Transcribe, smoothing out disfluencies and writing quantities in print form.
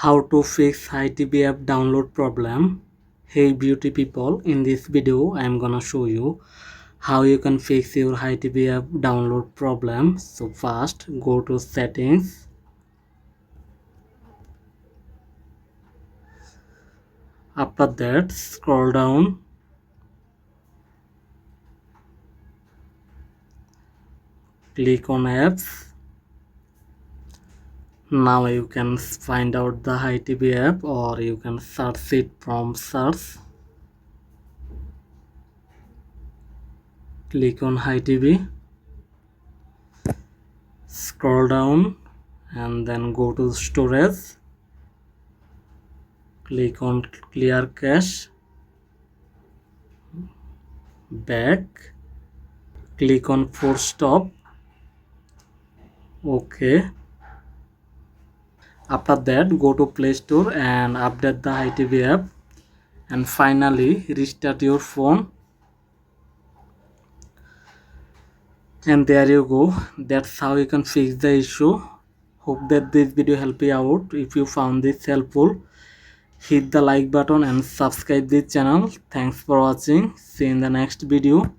How to fix HiTV app download problem. Hey beauty people, in this video I am gonna show you how you can fix your HiTV app download problem. So first go to settings, after that scroll down, click on apps. Now you can find out the HiTV app or you can search it from search. Click on HiTV, scroll down and then go to storage, click on clear cache, back, click on force stop, okay. After that go to Play Store and update the HiTV app, and finally restart your phone, and there you go. That's how you can fix the issue. Hope that this video helped you out. If you found this helpful, hit the like button and subscribe this channel. Thanks for watching. See you in the next video.